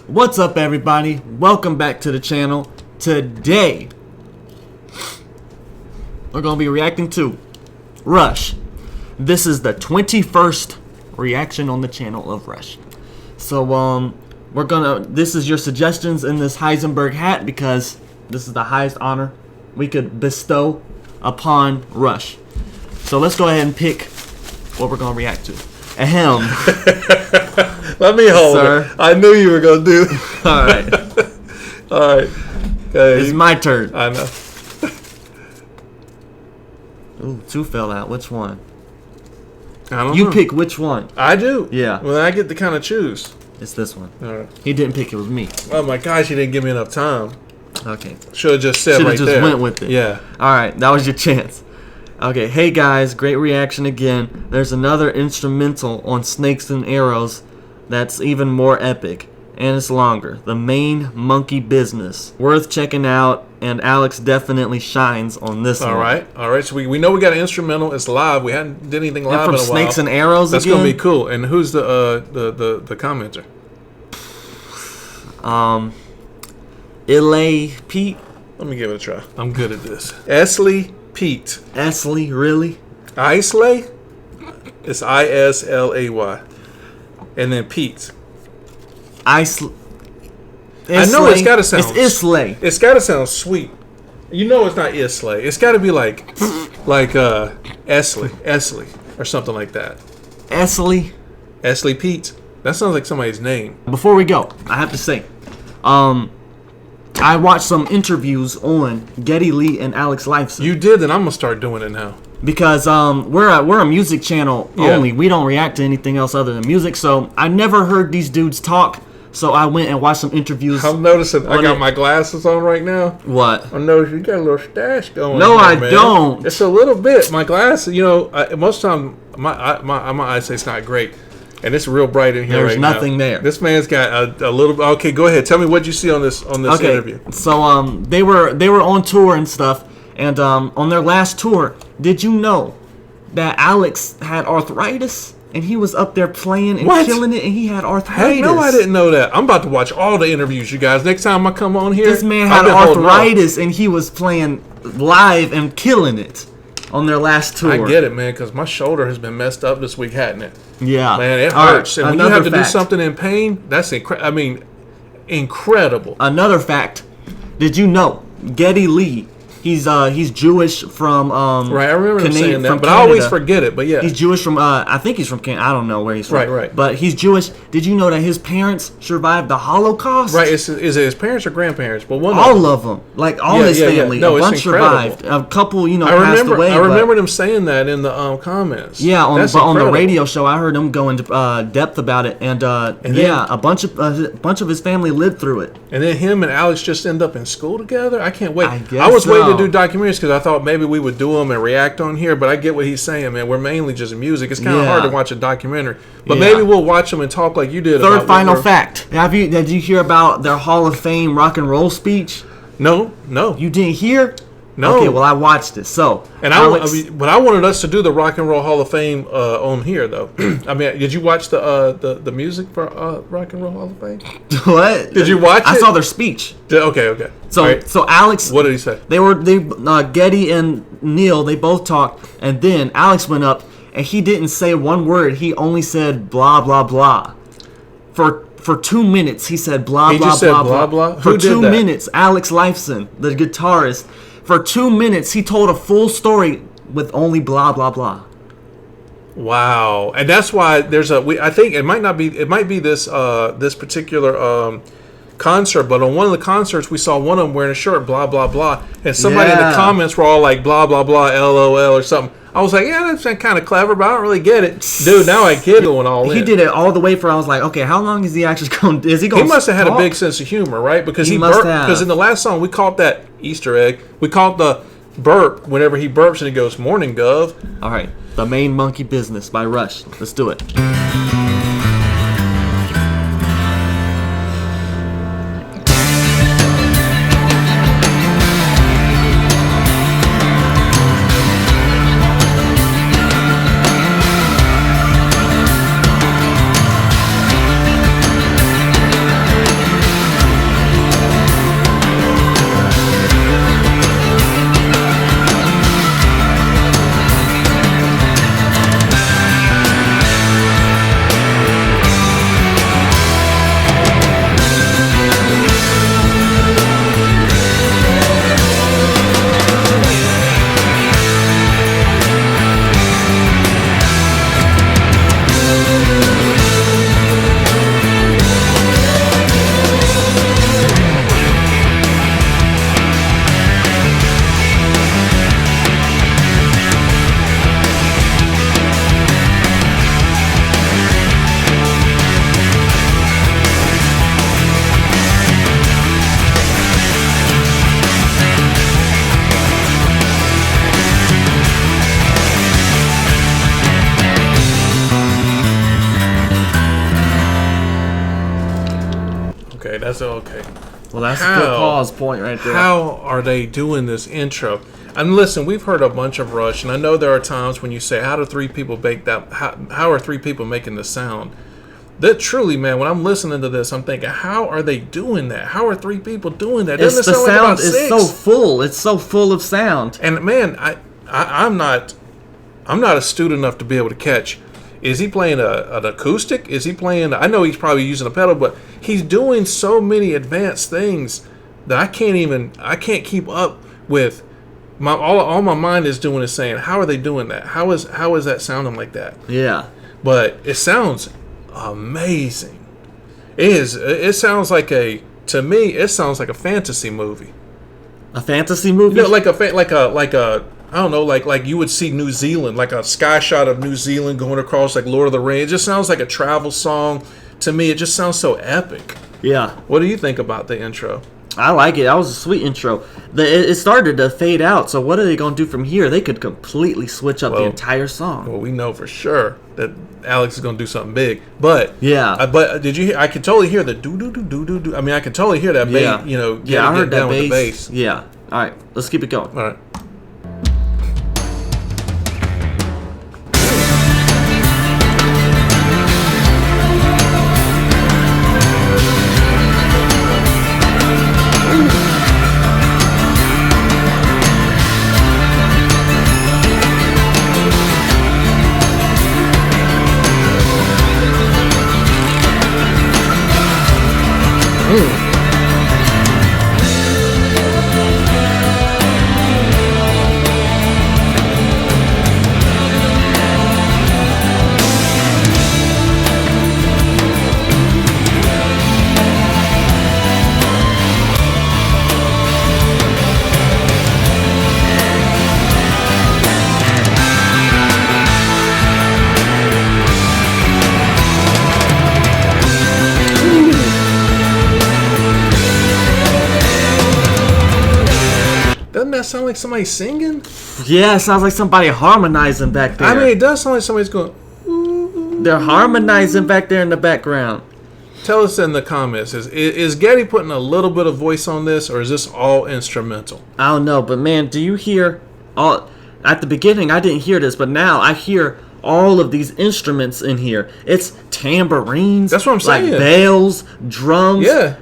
What's up, everybody? Welcome back to the channel. Today, we're going to be reacting to Rush. This is the 21st reaction on the channel of Rush. So, this is your suggestions in this Heisenberg hat because this is the highest honor we could bestow upon Rush. So let's go ahead and pick what we're going to react to. Ahem. Let me hold Sir. it. I knew you were going to do it. All right. All right. Okay. It's my turn. I know. Ooh, two fell out. Which one? I don't know. You pick which one. I do. Yeah. Well, I get to kind of choose. It's this one. All right. He didn't pick it. It was me. Oh, my gosh. You didn't give me enough time. Okay. Should have just said Should have right just there. went with it. Yeah. All right. That was your chance. Okay. Hey, guys. Great reaction again. There's another instrumental on Snakes and Arrows that's even more epic. And it's longer. The Main Monkey Business. Worth checking out. And Alex definitely shines on this one. All right. All right. So we know we got an instrumental. It's live. We hadn't did anything live And from in a while. Snakes and Arrows That's again? going to be cool. And who's the commenter? Ilay Pete. Let me give it a try. I'm good at this. Esley Pete. Esley, really? Islay? It's Islay. And then Pete. I know it's gotta sound- It's Islay. It's got to sound sweet. You know it's not Islay. It's got to be like Esley or something like that. Esley. Esley Pete. That sounds like somebody's name. Before we go, I have to say, I watched some interviews on Geddy Lee and Alex Lifeson. You did, and I'm gonna start doing it now. Because we're a music channel only. We don't react to anything else other than music. So I never heard these dudes talk. So I went and watched some interviews. I'm noticing I got my glasses on right now. What? I noticed you got a little stash going. No, here, I man. don't. It's a little bit. My glasses, most of the time my eyesight's not great, and it's real bright in here. There's right nothing now. there. This man's got a little. Okay, go ahead. Tell me what you see on this interview. So they were on tour and stuff, and on their last tour, did you know that Alex had arthritis? And he was up there playing and killing it, and he had arthritis. No, I didn't know that. I'm about to watch all the interviews, you guys. Next time I come on here, This man had arthritis, and he was playing live and killing it on their last tour. I get it, man, because my shoulder has been messed up this week, hadn't it? Yeah, Man, it All hurts. right, And when you have to do fact. something in pain, that's incredible. Another fact: did you know Geddy Lee? He's Jewish from Right, I remember him saying that, from but I always Canada. forget it. But yeah, He's Jewish from I think he's from Canada. I don't know where he's from. Right. But he's Jewish. Did you know that his parents survived the Holocaust? right. Is it his parents or grandparents? But one All of them, like all his yeah. family, No, a it's bunch incredible. survived. A couple, I passed remember. away. I but- remember them saying that in the comments. Yeah, on That's the incredible. radio show, I heard him go into depth about it, and then- a bunch of his family lived through it. And then him and Alex just end up in school together. I can't wait. I I guess was waiting to so. do documentaries because I thought maybe we would do them and react on here. But I get what he's saying, man. We're mainly just music. It's kind of Yeah. hard to watch a documentary. But Yeah. maybe we'll watch them and talk like you did. Third about final what we're- fact: did you hear about their Hall of Fame rock and roll speech? No. You didn't hear? No. Okay, well I watched it. So And Alex, but I wanted us to do the Rock and Roll Hall of Fame on here, though. I mean, did you watch the music for Rock and Roll Hall of Fame? what? Did you watch I it? saw their speech. Okay. So All right. so Alex, What did he say? Geddy and Neil, they both talked, and then Alex went up and he didn't say one word. He only said blah blah blah. For 2 minutes, he said blah He blah just said blah blah, blah? For Who did 2 that? minutes, Alex Lifeson, the guitarist, for 2 minutes he told a full story with only blah blah blah. Wow, and that's why there's I think it might be this particular concert, but on one of the concerts we saw one of them wearing a shirt blah blah blah, and somebody in the Yeah. comments were all like blah blah blah LOL or something. I was like, yeah, that's kind of clever, but I don't really get it, dude. Now I get it going all in. He did it all the way for. I was like, okay, how long is he actually going? Is he going? He must have had a talk? big sense of humor, right? Because He he must burped. have. Because in the last song we caught that Easter egg. We caught the burp whenever he burps and he goes, "Morning, Gov." All right, The Main Monkey Business by Rush. Let's do it. Okay, that's okay. Well, that's a good pause point right there. How are they doing this intro? And listen, we've heard a bunch of Rush, and I know there are times when you say, "How do three people make that? How are three people making this sound?" That truly, man, when I'm listening to this, I'm thinking, "How are they doing that? How are three people doing that?" It's, Doesn't the it sound like sound about is six? so full. It's so full of sound. And man, I'm not astute enough to be able to catch. Is he playing an acoustic? Is he playing? I know he's probably using a pedal, but he's doing so many advanced things that I can't keep up with. All my mind is doing is saying, how are they doing that? How is that sounding like that? Yeah. But it sounds amazing. It sounds like to me it sounds like a fantasy movie. A fantasy movie? You know, like a I don't know, like you would see New Zealand, like a sky shot of New Zealand going across like Lord of the Rings. It just sounds like a travel song. To me, it just sounds so epic. Yeah. What do you think about the intro? I like it. That was a sweet intro. It started to fade out, so what are they going to do from here? They could completely switch up the entire song. Well, we know for sure that Alex is going to do something big. But yeah. But did you hear? I could totally hear the do do do do do do. I mean, I could totally hear that bass. You know, I heard that down with the bass. Yeah. All right, let's keep it going. All right. Doesn't that sound like somebody singing? Yeah, it sounds like somebody harmonizing back there. I mean, it does sound like somebody's going. They're harmonizing back there in the background. Tell us in the comments, is Getty putting a little bit of voice on this, or is this all instrumental? I don't know, but man, do you hear all? At the beginning, I didn't hear this, but now I hear all of these instruments in here. It's tambourines. That's what I'm saying. Like bells, drums. Yeah.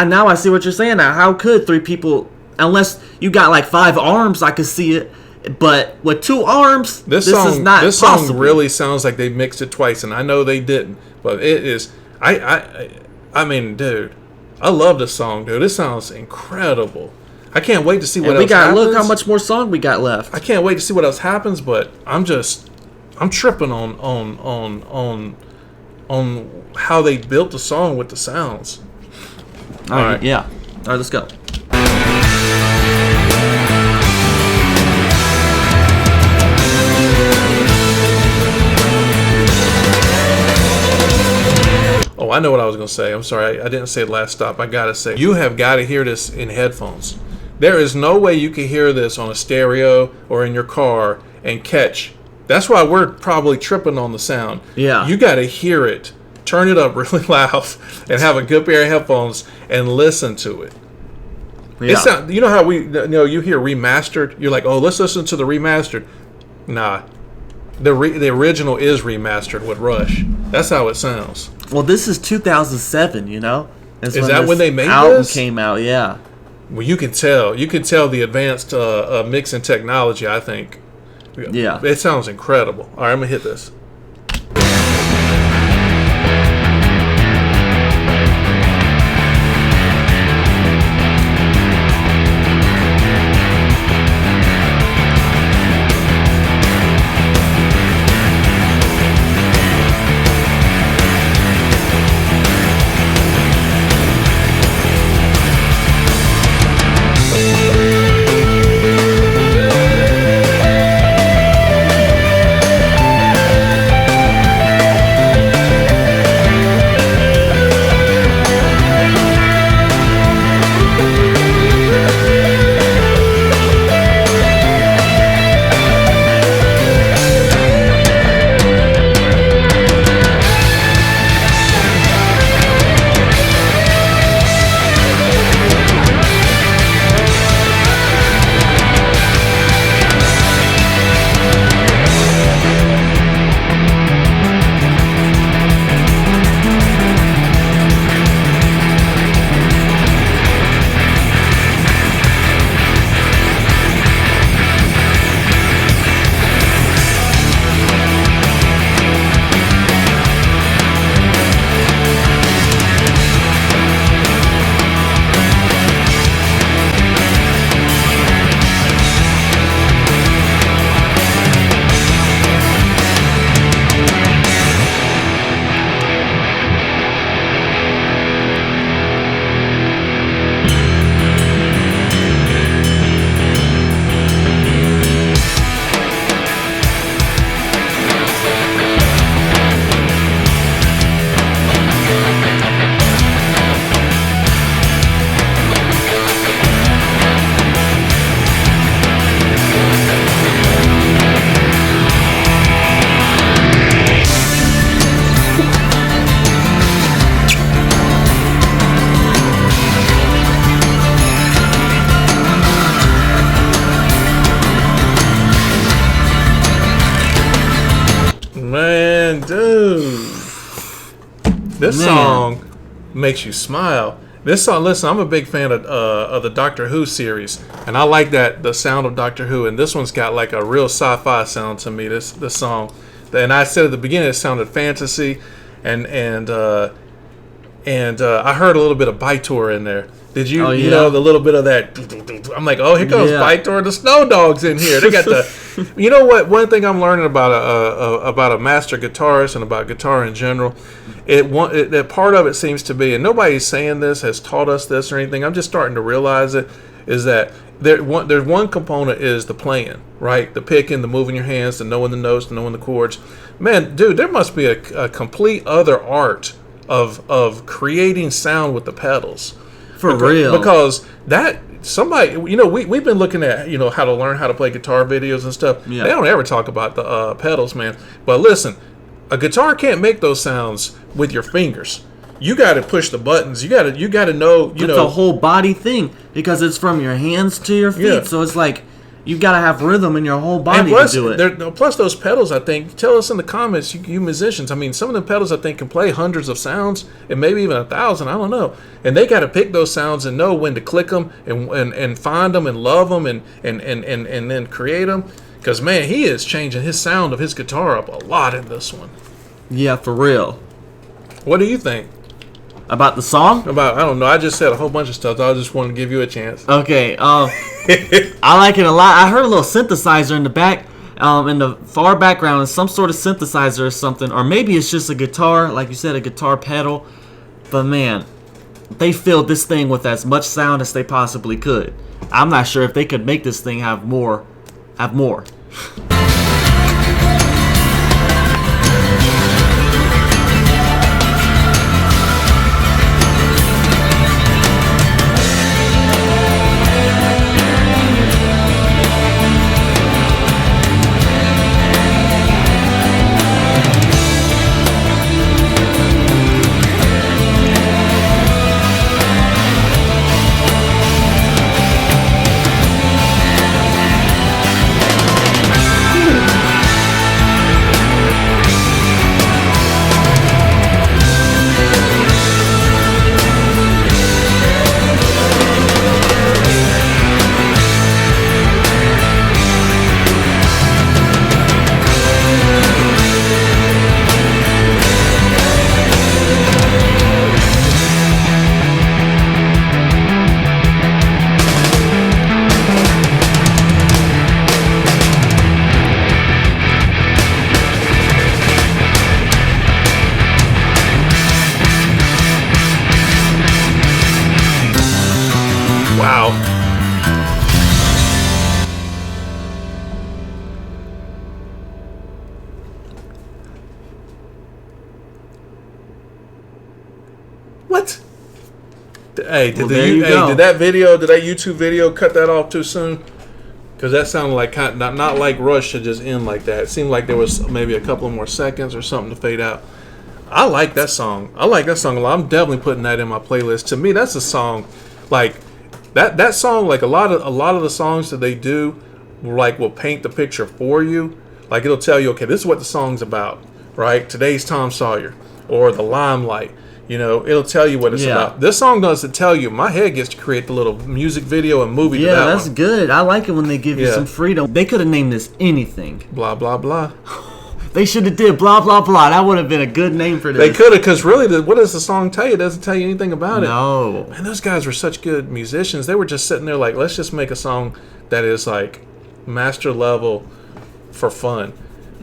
Now I see what you're saying. Now, how could three people? Unless you got like 5 arms, I could see it. But with 2 arms, this is not This possible. song really sounds like they mixed it twice, and I know they didn't, but it is. I mean, dude, I love this song, dude. It sounds incredible. I can't wait to see what else happens. Look how much more song we got left. I can't wait to see what else happens, but I'm tripping on how they built the song with the sounds. All right, yeah. All right, let's go. Oh, I know what I was going to say. I'm sorry. I didn't say last stop. I got to say, you have got to hear this in headphones. There is no way you can hear this on a stereo or in your car and catch. That's why we're probably tripping on the sound. Yeah. You got to hear it. Turn it up really loud and have a good pair of headphones and listen to it. Yeah. You know how you hear remastered? You're like, oh, let's listen to the remastered. Nah. The original is remastered with Rush. That's how it sounds. Well, this is 2007, you know? Is that when they made album this? came out, yeah. Well, you can tell. You can tell the advanced mixing technology, I think. Yeah. It sounds incredible. All right, I'm going to hit this. This Man. song makes you smile. This song, listen, I'm a big fan of the Doctor Who series, and I like the sound of Doctor Who. And this one's got like a real sci-fi sound to me. This song, and I said at the beginning it sounded fantasy, and I heard a little bit of Baitor in there. Did you? Oh, yeah. You know, the little bit of that. I'm like, oh, here comes Yeah. Baitor. The Snow Dogs in here. They got the. You know what? One thing I'm learning about a master guitarist and about guitar in general, that part of it seems to be, and nobody's saying this, has taught us this or anything. I'm just starting to realize it. Is that there's one component is the playing, right? The picking, the moving your hands, the knowing the notes, the knowing the chords. Man, dude, there must be a complete other art of creating sound with the pedals. For real. Because that somebody, you know, we've been looking at, you know, how to learn how to play guitar videos and stuff. Yeah. They don't ever talk about the pedals, man. But listen, a guitar can't make those sounds with your fingers. You got to push the buttons. You got to know, It's a whole body thing because it's from your hands to your feet. Yeah. So it's like you got to have rhythm in your whole And body plus, to do it. plus those pedals, I think, tell us in the comments, you musicians, I mean, some of the pedals, I think, can play hundreds of sounds and maybe even 1,000, I don't know. And they got to pick those sounds and know when to click them and find them and love them and then create them. Because, man, he is changing his sound of his guitar up a lot in this one. Yeah, for real. What do you think About the song? about, I don't know, I just said a whole bunch of stuff, so I just wanted to give you a chance. Okay, I like it a lot. I heard a little synthesizer in the back, in the far background, some sort of synthesizer or something, or maybe it's just a guitar, like you said, a guitar pedal. But man, they filled this thing with as much sound as they possibly could. I'm not sure if they could make this thing have more. Wow. What? Hey, Well, there you go. did that YouTube video cut that off too soon? Because that sounded like not like Rush should just end like that. It seemed like there was maybe a couple more seconds or something to fade out. I like that song. I like that song a lot. I'm definitely putting that in my playlist. To me, that's a song like that song. Like a lot of the songs that they do, will paint the picture for you. Like it'll tell you, okay, this is what the song's about, right? Today's Tom Sawyer or The Limelight. You know, it'll tell you what it's Yeah. about. This song doesn't tell you. My head gets to create the little music video and movie to Yeah, that that's one. good. I like it when they give you Yeah. some freedom. They could have named this anything. Blah, blah, blah. They should have did blah blah blah. That would have been a good name for this. They could have, because really, what does the song tell you? It doesn't tell you anything about it. No. Man, those guys were such good musicians. They were just sitting there like, let's just make a song that is like master level for fun.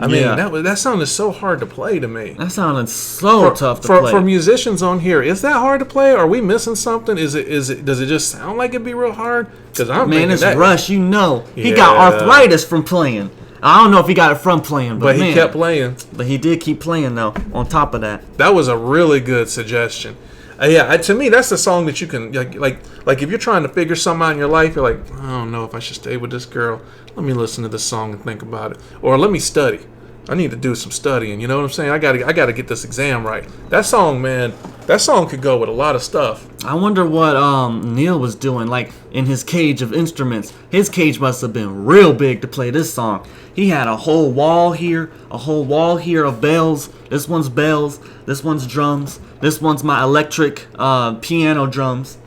I mean, Yeah. that sound is so hard to play to me. That sounded so tough to play. For musicians on here, is that hard to play? Are we missing something? Does it just sound like it'd be real hard? Because I'm Man, thinking it's that, Rush, you know. He got Yeah. arthritis from playing. I don't know if he got it from playing, but man, he kept playing. But he did keep playing though. On top of that, That was a really good suggestion. To me, that's the song that you can like if you're trying to figure something out in your life, you're like, I don't know if I should stay with this girl. Let me listen to this song and think about it, or let me study. I need to do some studying. You know what I'm saying? I gotta get this exam right. That song, man. That song could go with a lot of stuff. I wonder what Neil was doing, like in his cage of instruments. His cage must have been real big to play this song. He had a whole wall here of bells. This one's bells. This one's drums. This one's my electric piano drums.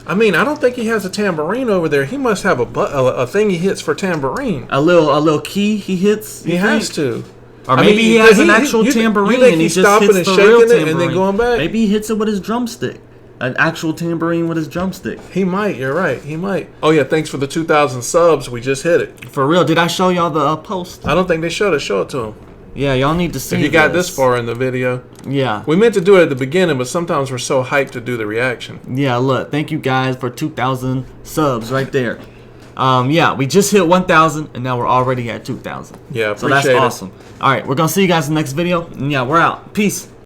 I mean, I don't think he has a tambourine over there. He must have a thing he hits for tambourine. A little key he hits. He has to. Or maybe he has an actual tambourine think and he he's just stopping hits and the real shaking it tambourine. and then going back? Maybe he hits it with his drumstick. An actual tambourine with his drumstick. He might. You're right. He might. Oh yeah. Thanks for the 2,000 subs. We just hit it. For real. Did I show y'all the post? I don't think they showed it. Show it to them. Yeah, y'all need to see. If you got this far in the video. Yeah. We meant to do it at the beginning, but sometimes we're so hyped to do the reaction. Yeah, look. Thank you guys for 2,000 subs right there. Yeah, we just hit 1,000 and now we're already at 2,000. Yeah, so that's appreciate it. awesome. All right, we're gonna see you guys in the next video. And yeah, we're out. Peace.